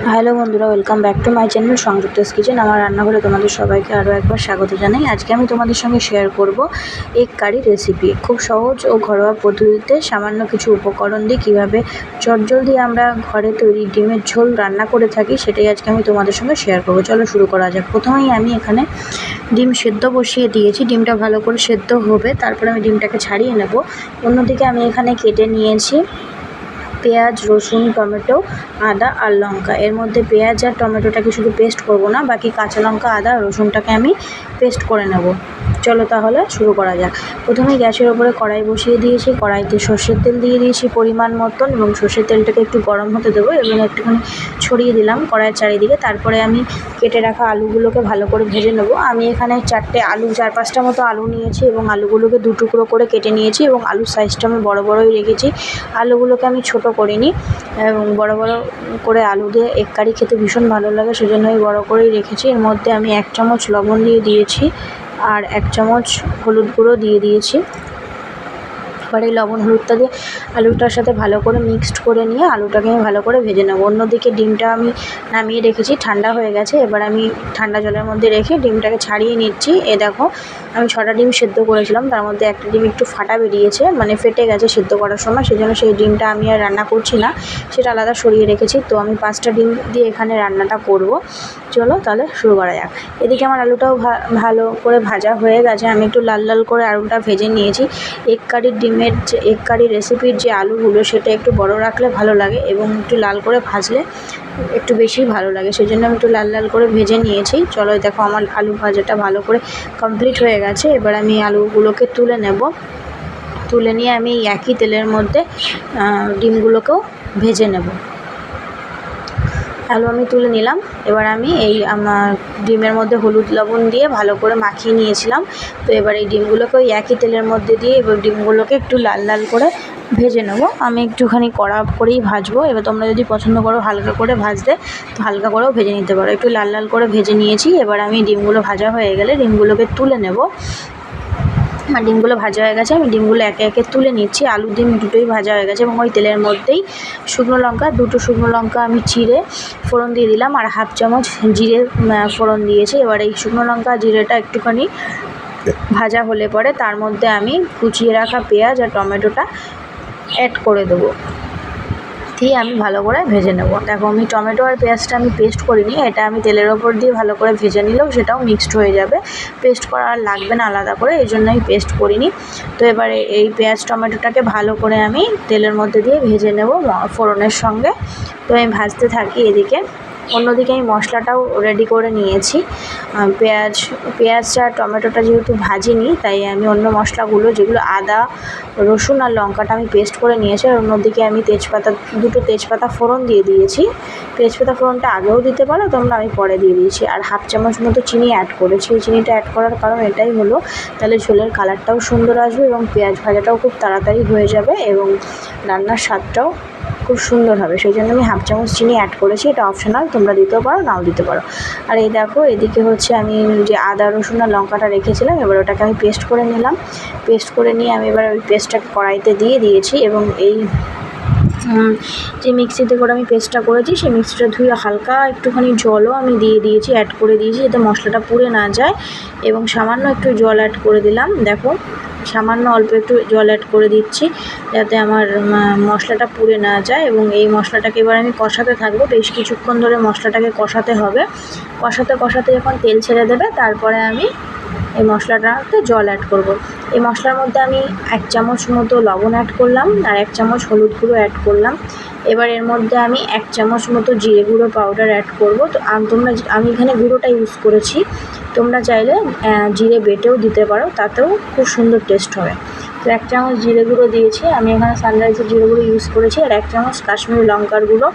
Hello বন্ধুরা, welcome back to my channel Sanjukta's kitchen. আমার রান্নাঘরে তোমাদের সবাইকে আরও একবার স্বাগত জানাই। আজকে আমি তোমাদের সঙ্গে শেয়ার করব এগ কারি রেসিপি। খুব সহজ ও ঘরোয়া পদ্ধতিতে সামান্য কিছু উপকরণ দিয়ে কীভাবে চটজলদি আমরা ঘরে তৈরি ডিমের ঝোল রান্না করে থাকি, সেটাই আজকে আমি তোমাদের সঙ্গে শেয়ার করব। চলো শুরু করা যাক। প্রথমেই আমি এখানে ডিম সেদ্ধ বসিয়ে দিয়েছি। ডিমটা ভালো করে সেদ্ধ হবে, তারপরে আমি ডিমটাকে ছাড়িয়ে নেব। অন্যদিকে আমি এখানে কেটে নিয়েছি পেঁয়াজ, রসুন, টমেটো, আদা আর লঙ্কা। এর মধ্যে পেঁয়াজ আর টমেটোটাকে শুধু পেস্ট করব না, বাকি কাঁচা লঙ্কা, আদা, রসুনটাকে আমি পেস্ট করে নেব। চলো তাহলে শুরু করা যাক। প্রথমে গ্যাসের ওপরে কড়াই বসিয়ে দিয়েছি। কড়াইতে সর্ষের তেল দিয়ে দিয়েছি পরিমাণ মতন, এবং সর্ষের তেলটাকে একটু গরম হতে দেবো এবং একটুখানি ছড়িয়ে দিলাম কড়াইয়ের চারিদিকে। তারপরে আমি কেটে রাখা আলুগুলোকে ভালো করে ভেজে নেব। আমি এখানে 4-5টা মতো আলু নিয়েছি এবং আলুগুলোকে 2 টুকরো করে কেটে নিয়েছি, এবং আলুর সাইজটা আমি বড় বড়ই রেখেছি। আলুগুলোকে আমি ছোট করিনি, এবং বড় বড় করে আলু দিয়ে এগ কারি খেতে ভীষণ ভালো লাগে, সেজন্য আমি বড় করেই রেখেছি। এর মধ্যে আমি 1 চামচ লবণ দিয়ে দিয়েছি আর 1 চামচ হলুদ গুঁড়ো দিয়ে দিয়েছি। এবার এই লবণ হলুদটা দিয়ে আলুটার সাথে ভালো করে মিক্সড করে নিয়ে আলুটাকে আমি ভালো করে ভেজে নেব। অন্যদিকে ডিমটা আমি নামিয়ে রেখেছি, ঠান্ডা হয়ে গেছে। এবার আমি ঠান্ডা জলের মধ্যে রেখে ডিমটাকে ছাড়িয়ে নিচ্ছি। দেখো, আমি 6টা ডিম সেদ্ধ করেছিলাম, তার মধ্যে একটা ডিম একটু ফাটা বেরিয়েছে, মানে ফেটে গেছে সেদ্ধ করার সময়, সেজন্য সেই ডিমটা আমি আর রান্না করছি না, সেটা আলাদা সরিয়ে রেখেছি। তো আমি 5টা ডিম দিয়ে এখানে রান্নাটা করব। চলো তাহলে শুরু করা যাক। এদিকে আমার আলুটাও ভালো করে ভাজা হয়ে গেছে। আমি একটু লাল লাল করে আলুটা ভেজে নিয়েছি। এগ কারি রেসিপির যে আলুগুলো, সেটা একটু বড় রাখলে ভালো লাগে এবং একটু লাল করে ভাজলে একটু বেশি ভালো লাগে, সেই জন্য আমি একটু লাল লাল করে ভেজে নিয়েছি। চলো দেখো, আমার আলু ভাজাটা ভালো করে কমপ্লিট হয়ে গেছে। এবার আমি আলুগুলোকে তুলে নেব। তুলে নিয়ে আমি একই তেলের মধ্যে ডিমগুলোকেও ভেজে নেব। আলু আমি তুলে নিলাম। এবার আমি আমার ডিমের মধ্যে হলুদ লবণ দিয়ে ভালো করে মাখিয়ে নিয়েছিলাম। তো এবার এই ডিমগুলোকে ওই একই তেলের মধ্যে দিয়ে এবার ডিমগুলোকে একটু লাল লাল করে ভেজে নেব। আমি একটুখানি কড়া করেই ভাজবো। এবার তোমরা যদি পছন্দ করো হালকা করে ভাজতে, তো হালকা করেও ভেজে নিতে পারো। একটু লাল লাল করে ভেজে নিয়েছি। এবার আমি ডিমগুলো ভাজা হয়ে গেলে ডিমগুলোকে তুলে নেব। আমার ডিমগুলো ভাজা হয়ে গেছে, আমি ডিমগুলো একে একে তুলে নিচ্ছি। আলু ডিম দুটোই ভাজা হয়ে গেছে, এবং ওই তেলের মধ্যেই দুটো শুকনো লঙ্কা আমি চিড়ে ফোড়ন দিয়ে দিলাম, আর 1/2 চামচ জিরে ফোড়ন দিয়েছি। এবার এই শুকনো লঙ্কা জিরেটা একটুখানি ভাজা হলে পরে তার মধ্যে আমি কুচিয়ে রাখা পেঁয়াজ আর টমেটোটা অ্যাড করে দেবো, দিয়ে আমি ভালো করে ভেজে নেব। দেখো, আমি টমেটো আর পেঁয়াজটা আমি পেস্ট করিনি, এটা আমি তেলের ওপর দিয়ে ভালো করে ভেজে নিলেও সেটাও মিক্সড হয়ে যাবে। পেস্ট করা আর লাগবে না আলাদা করে, এই জন্য আমি পেস্ট করিনি। তো এবারে এই পেঁয়াজ টমেটোটাকে ভালো করে আমি তেলের মধ্যে দিয়ে ভেজে নেব ফোড়নের সঙ্গে। তো আমি ভাজতে থাকি এদিকে। অন্যদিকে আমি মশলাটাও রেডি করে নিয়েছি। পেঁয়াজটা টমেটোটা যেহেতু ভাজিনি, তাই আমি অন্য মশলাগুলো, যেগুলো আদা, রসুন আর লঙ্কাটা আমি পেস্ট করে নিয়েছি। আর অন্যদিকে আমি দুটো তেজপাতা ফোড়ন দিয়ে দিয়েছি। তেজপাতা ফোড়নটা আগেও দিতে পারো তোমরা, আমি পরে দিয়ে দিয়েছি। আর 1/2 চামচ মতো চিনি অ্যাড করেছি। এই চিনিটা অ্যাড করার কারণ এটাই হলো, তাহলে ঝোলের কালারটাও সুন্দর আসবে এবং পেঁয়াজ ভাজাটাও খুব তাড়াতাড়ি হয়ে যাবে এবং রান্নার স্বাদটাও খুব সুন্দর হবে, সেই জন্য আমি 1/2 চামচ চিনি অ্যাড করেছি। এটা অপশনাল, তোমরা দিতেও পারো নাও দিতে পারো। আর এই দেখো, এদিকে হচ্ছে আমি যে আদা রসুন আর লঙ্কাটা রেখেছিলাম, এবার ওটাকে আমি পেস্ট করে নিলাম। পেস্ট করে নিয়ে আমি এবার ওই পেস্টটাকে কড়াইতে দিয়ে দিয়েছি, এবং এই যে মিক্সিতে করে আমি পেস্টটা করেছি, সেই মিক্সিটা ধুয়ে হালকা একটুখানি জলও আমি দিয়ে দিয়েছি, অ্যাড করে দিয়েছি, যাতে মশলাটা পুড়ে না যায়, এবং সামান্য একটু জল অ্যাড করে দিলাম। দেখো, সামান্য অল্প একটু জল অ্যাড করে দিচ্ছি, যাতে আমার মশলাটা পুড়ে না যায়। এবং এই মশলাটাকে এবার আমি কষাতে থাকবো, বেশ কিছুক্ষণ ধরে মশলাটাকে কষাতে হবে। কষাতে যখন তেল ছেড়ে দেবে, তারপরে আমি এই মশলাটাতে জল অ্যাড করব। এই মশলার মধ্যে আমি 1 চামচ মতো লবণ অ্যাড করলাম, আর 1 চামচ হলুদ গুঁড়ো অ্যাড করলাম। এবার এর মধ্যে আমি 1 চামচ মতো জিরে গুঁড়ো পাউডার অ্যাড করব। তো আমি এখানে গুঁড়োটা ইউজ করেছি, তোমরা চাইলে জিরে বেটেও দিতে পারো, তাতেও খুব সুন্দর টেস্ট হবে। তো 1 চামচ জিরে গুঁড়ো দিয়েছি, আমি এখানে সানরাইজের জিরে গুঁড়ো ইউজ করেছি, আর 1 চামচ কাশ্মীরি লঙ্কার গুঁড়ো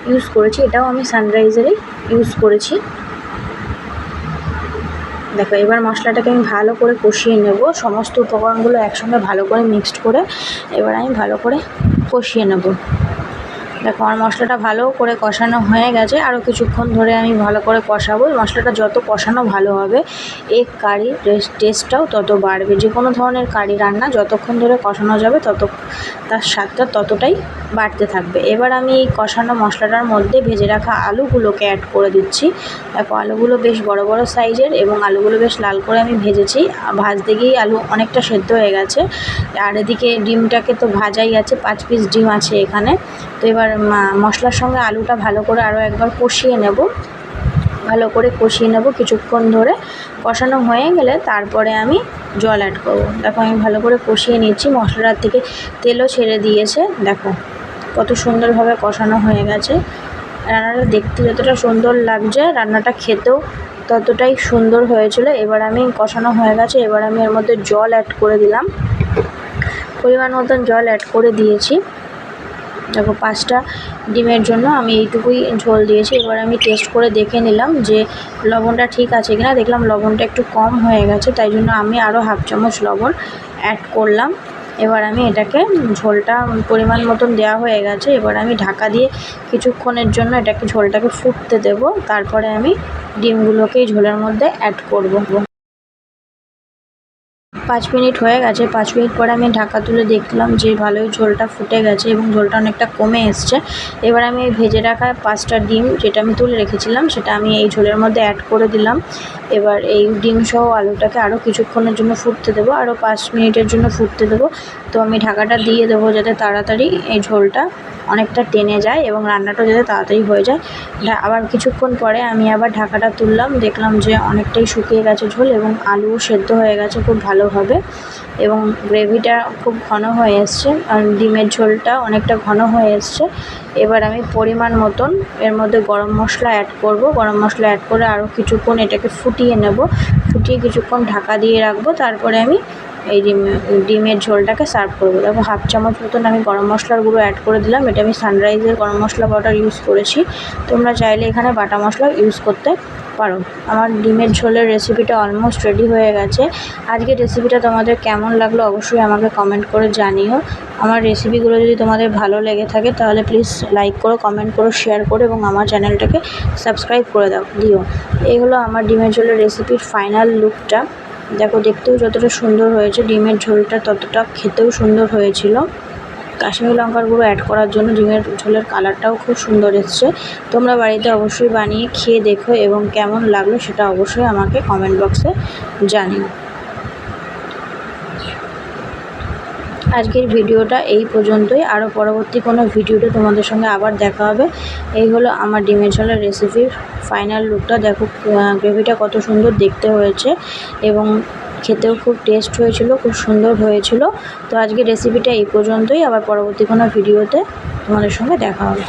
ইউজ করেছি, এটাও আমি সানরাইজেরই ইউজ করেছি। দেখো, এবার মশলাটাকে আমি ভালো করে কষিয়ে নেব। সমস্ত উপকরণগুলো একসঙ্গে ভালো করে মিক্সড করে এবার আমি ভালো করে কষিয়ে নেব। দেখো আমার মশলাটা ভালো করে কষানো হয়ে গেছে, আরও কিছুক্ষণ ধরে আমি ভালো করে কষাবো। মশলাটা যত কষানো ভালো হবে এগ কারির টেস্টটাও তত বাড়বে। যে কোনো ধরনের কারি রান্না যতক্ষণ ধরে কষানো যাবে তত তার স্বাদটা ততটাই বাড়তে থাকবে। এবার আমি এই কষানো মশলাটার মধ্যে ভেজে রাখা আলুগুলোকে অ্যাড করে দিচ্ছি। দেখো আলুগুলো বেশ বড় বড় সাইজের এবং আলুগুলো বেশ লাল করে আমি ভেজেছি। ভাজতে গিয়েই আলু অনেকটা সেদ্ধ হয়ে গেছে। আর এদিকে ডিমটাকে তো ভাজাই আছে, 5 পিস ডিম আছে এখানে। তো এবার মশলার সঙ্গে আলুটা ভালো করে আরও একবার কষিয়ে নেব, ভালো করে কষিয়ে নেব কিছুক্ষণ ধরে। কষানো হয়ে গেলে তারপরে আমি জল অ্যাড করব। দেখো আমি ভালো করে কষিয়ে নিচ্ছি, মশলার থেকে তেলও ছেড়ে দিয়েছে। দেখো কত সুন্দরভাবে কষানো হয়ে গেছে। রান্নাটা দেখতে যতটা সুন্দর লাগছে রান্নাটা খেতেও ততটাই সুন্দর হয়েছিল। এবার আমি কষানো হয়ে গেছে, এবার আমি এর মধ্যে জল অ্যাড করে দিলাম, পরিমাণ মতন জল অ্যাড করে দিয়েছি। দেখো 5টা ডিমের জন্য আমি এইটুকুই ঝোল দিয়েছি। এবার আমি টেস্ট করে দেখে নিলাম যে লবণটা ঠিক আছে কিনা। দেখলাম লবণটা একটু কম হয়ে গেছে, তাই জন্য আমি আরও হাফ চামচ লবণ অ্যাড করলাম। এবার আমি এটাকে ঝোলটা পরিমাণ মতন দেওয়া হয়ে গেছে। এবার আমি ঢাকা দিয়ে কিছুক্ষণের জন্য এটাকে ঝোলটাকে ফুটতে দেব। তারপরে আমি ডিমগুলোকে এই ঝোলের মধ্যে অ্যাড করব। 5 মিনিট হয়ে গেছে। 5 মিনিট পরে আমি ঢাকা তুলে দেখলাম যে ভালোই ঝোলটা ফুটে গেছে এবং ঝোলটা অনেকটা কমে এসছে। এবার আমি এই ভেজে রাখা 5টা ডিম যেটা আমি তুলে রেখেছিলাম সেটা আমি এই ঝোলের মধ্যে অ্যাড করে দিলাম। এবার এই ডিম সহ আলুটাকে আরও কিছুক্ষণের জন্য ফুটতে দেবো, আরও 5 মিনিটের জন্য ফুটতে দেবো। তো আমি ঢাকাটা দিয়ে দেবো যাতে তাড়াতাড়ি এই ঝোলটা অনেকটা টেনে যায় এবং রান্নাটা যাতে তাড়াতাড়ি হয়ে যায়। আবার কিছুক্ষণ পরে আমি আবার ঢাকাটা তুললাম, দেখলাম যে অনেকটাই শুকিয়ে গেছে ঝোল এবং আলুও সেদ্ধ হয়ে গেছে খুব ভালোভাবে এবং গ্রেভিটা খুব ঘন হয়ে এসছে আর ডিমের ঝোলটা অনেকটা ঘন হয়ে এসছে। এবার আমি পরিমাণ মতন এর মধ্যে গরম মশলা অ্যাড করব। গরম মশলা অ্যাড করে আরও কিছুক্ষণ এটাকে ফুটিয়ে নেব, ফুটিয়ে কিছুক্ষণ ঢাকা দিয়ে রাখবো। তারপরে আমি এই ডিমের ঝোলটাকে সার্ভ করবো। দেখো হাফ চামচ মতন আমি গরম মশলার গুঁড়ো অ্যাড করে দিলাম। এটা আমি সানরাইজের গরম মশলা পাউডার ইউজ করেছি, তোমরা চাইলে এখানে বাটা মশলা ইউজ করতে পারো। আমার ডিমের ঝোলের রেসিপিটা অলমোস্ট রেডি হয়ে গেছে। আজকের রেসিপিটা তোমাদের কেমন লাগলো অবশ্যই আমাকে কমেন্ট করে জানিও। আমার রেসিপিগুলো যদি তোমাদের ভালো লেগে থাকে তাহলে প্লিজ লাইক করো, কমেন্ট করো, শেয়ার করো এবং আমার চ্যানেলটাকে সাবস্ক্রাইব করে দিও। এই হলো আমার ডিমের ঝোলের রেসিপির ফাইনাল লুকটা। দেখো দেখতেও যতটা সুন্দর হয়েছে ডিমের ঝোলটা ততটা খেতেও সুন্দর হয়েছিল। কাশ্মীরি লঙ্কার গুঁড়ো অ্যাড করার জন্য ডিমের ঝোলের কালারটাও খুব সুন্দর এসছে। তোমরা বাড়িতে অবশ্যই বানিয়ে খেয়ে দেখো এবং কেমন লাগলো সেটা অবশ্যই আমাকে কমেন্ট বক্সে জানিও। আজকের ভিডিওটা এই পর্যন্তই, আরও পরবর্তী কোনো ভিডিওতে তোমাদের সঙ্গে আবার দেখা হবে। এই হলো আমার ডিমের ঝোলের রেসিপির ফাইনাল লুকটা। দেখো গ্রেভিটা কত সুন্দর দেখতে হয়েছে এবং খেতেও খুব টেস্ট হয়েছিল, খুব সুন্দর হয়েছিল। তো আজকের রেসিপিটা এই পর্যন্তই, আবার পরবর্তী কোনো ভিডিওতে তোমাদের সঙ্গে দেখা হবে।